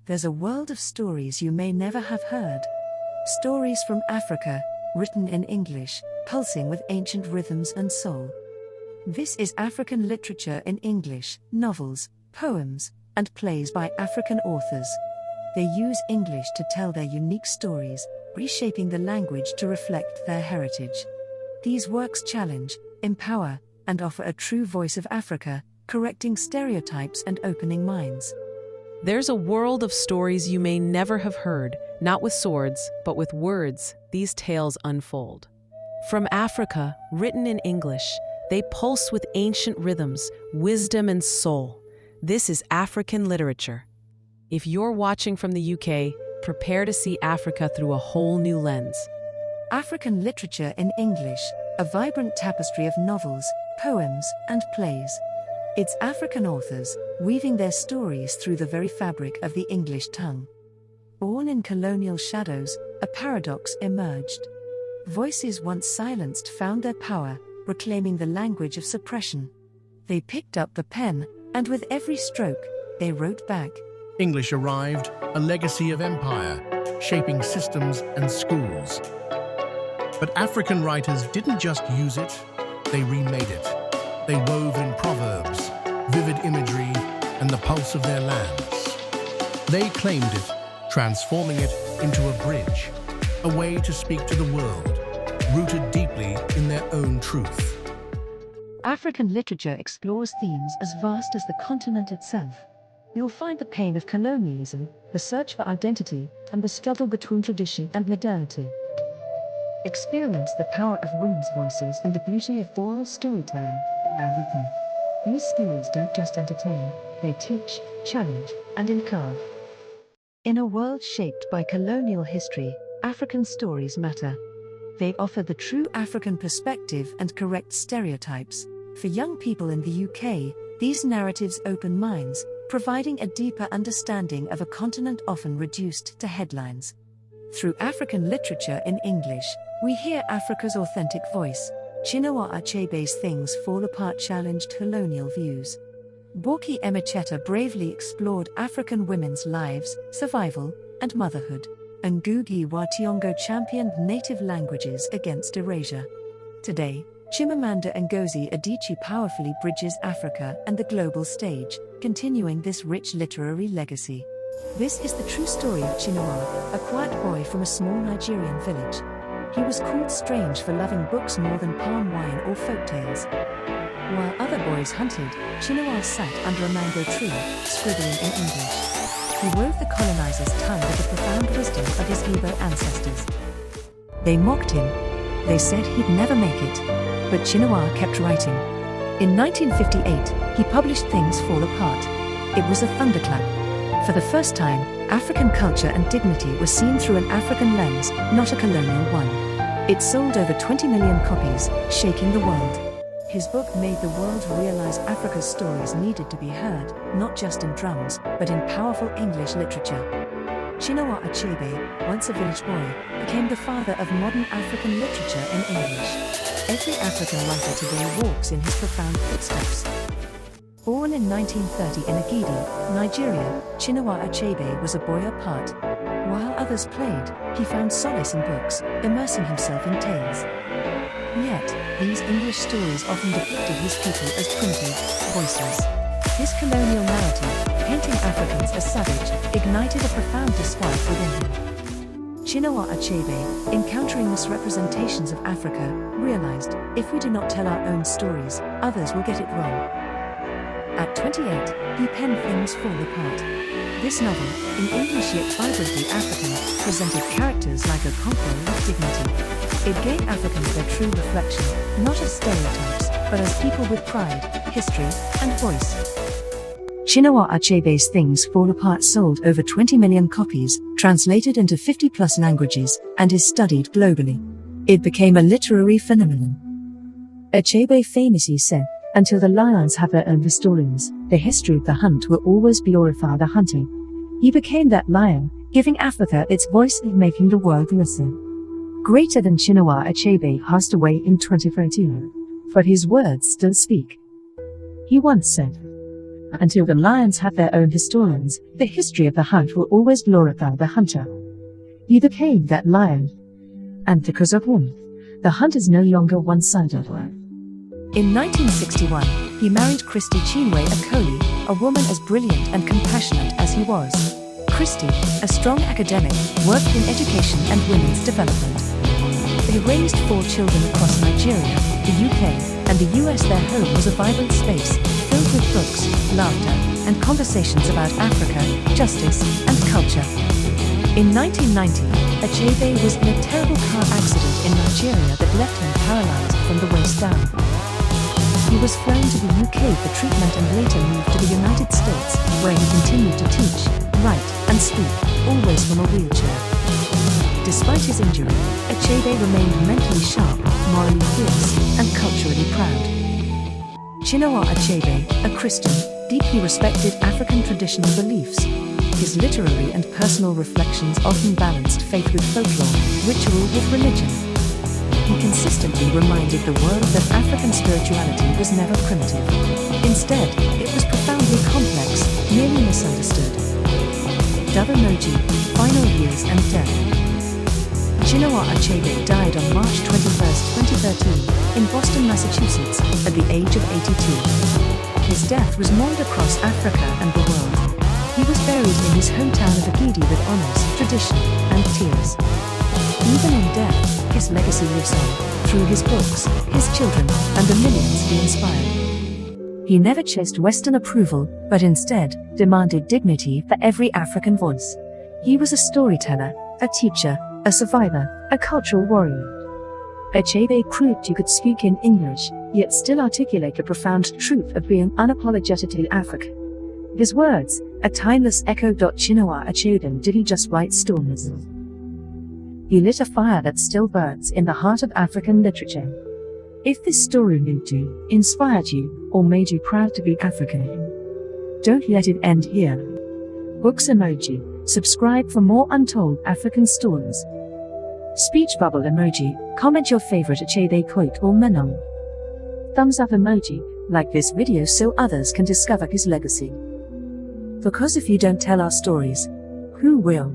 There's a world of stories you may never have heard. Stories from Africa, written in English, pulsing with ancient rhythms and soul. This is African literature in English, novels, poems, and plays by African authors. They use English to tell their unique stories, reshaping the language to reflect their heritage. These works challenge, empower, and offer a true voice of Africa, correcting stereotypes and opening minds. There's a world of stories you may never have heard, not with swords, but with words, these tales unfold. From Africa, written in English, they pulse with ancient rhythms, wisdom and soul. This is African literature. If you're watching from the UK, prepare to see Africa through a whole new lens. African literature in English, a vibrant tapestry of novels, poems, and plays. It's African authors, weaving their stories through the very fabric of the English tongue. Born in colonial shadows, a paradox emerged. Voices once silenced found their power, reclaiming the language of suppression. They picked up the pen, and with every stroke, they wrote back. English arrived, a legacy of empire, shaping systems and schools. But African writers didn't just use it, they remade it. They wove in proverbs, vivid imagery, and the pulse of their lands. They claimed it, transforming it into a bridge, a way to speak to the world, rooted deeply in their own truth. African literature explores themes as vast as the continent itself. You'll find the pain of colonialism, the search for identity, and the struggle between tradition and modernity. Experience the power of women's voices and the beauty of oral storytelling. These stories don't just entertain, they teach, challenge, and encourage. In a world shaped by colonial history, African stories matter. They offer the true African perspective and correct stereotypes. For young people in the UK, these narratives open minds, providing a deeper understanding of a continent often reduced to headlines. Through African literature in English, we hear Africa's authentic voice. Chinua Achebe's Things Fall Apart challenged colonial views. Boki Emecheta bravely explored African women's lives, survival, and motherhood. And Ngugi wa Thiong'o championed native languages against erasure. Today, Chimamanda Ngozi Adichie powerfully bridges Africa and the global stage, continuing this rich literary legacy. This is the true story of Chinua, a quiet boy from a small Nigerian village. He was called strange for loving books more than palm wine or folktales. While other boys hunted, Chinua sat under a mango tree, scribbling in English. He wove the colonizer's tongue with the profound wisdom of his Igbo ancestors. They mocked him. They said he'd never make it. But Chinua kept writing. In 1958, he published Things Fall Apart. It was a thunderclap. For the first time, African culture and dignity were seen through an African lens, not a colonial one. It sold over 20 million copies, shaking the world. His book made the world realize Africa's stories needed to be heard, not just in drums, but in powerful English literature. Chinua Achebe, once a village boy, became the father of modern African literature in English. Every African writer today walks in his profound footsteps. Born in 1930 in Agidi, Nigeria, Chinua Achebe was a boy apart. While others played, he found solace in books, immersing himself in tales. Yet, these English stories often depicted his people as primitive, voiceless. His colonial narrative, painting Africans as savage, ignited a profound disquiet within him. Chinua Achebe, encountering misrepresentations of Africa, realized, if we do not tell our own stories, others will get it wrong. At 28, he penned Things Fall Apart. This novel, in English yet vibrantly African, presented characters like a conqueror with dignity. It gave Africans their true reflection, not as stereotypes, but as people with pride, history, and voice. Chinua Achebe's Things Fall Apart sold over 20 million copies, translated into 50+ languages, and is studied globally. It became a literary phenomenon. Achebe famously said, "Until the lions have their own historians, the history of the hunt will always glorify the hunter." He became that lion, giving Africa its voice and making the world listen. Greater than Chinua Achebe passed away in 2013, but his words still speak. He once said, Until the lions had their own historians, the history of the hunt will always glorify the hunter. He became that lion. And because of whom, the hunt is no longer one-sided. In 1961, he married Christy Chinua Achebe, a woman as brilliant and compassionate as he was. Christy, a strong academic, worked in education and women's development. They raised 4 children across Nigeria, the UK, and the US. Their home was a vibrant space, filled with books, laughter, and conversations about Africa, justice, and culture. In 1990, Achebe was in a terrible car accident in Nigeria that left him paralyzed from the waist down. He was flown to the UK for treatment and later moved to the United States, where he continued to teach, write, and speak, always from a wheelchair. Despite his injury, Achebe remained mentally sharp, morally fierce, and culturally proud. Chinua Achebe, a Christian, deeply respected African traditional beliefs. His literary and personal reflections often balanced faith with folklore, ritual with religion. He consistently reminded the world that African spirituality was never primitive. Instead, it was profoundly complex, nearly misunderstood. Dove emoji, final years and death. Chinua Achebe died on March 21, 2013, in Boston, Massachusetts, at the age of 82. His death was mourned across Africa and the world. He was buried in his hometown of Agidi with honors, tradition, and tears. Even in death, his legacy lives on, through his books, his children, and the millions he inspired. He never chased Western approval, but instead, demanded dignity for every African voice. He was a storyteller, a teacher, a survivor, a cultural warrior. Achebe proved you could speak in English, yet still articulate the profound truth of being unapologetically African. His words, a timeless echo. Chinua Achebe didn't just write stories. He lit a fire that still burns in the heart of African literature. If this story moved you, inspired you, or made you proud to be African, don't let it end here. Books emoji, subscribe for more untold African stories. Speech bubble emoji, comment your favorite Achebe quote or menon. Thumbs up emoji, like this video so others can discover his legacy. Because if you don't tell our stories, who will?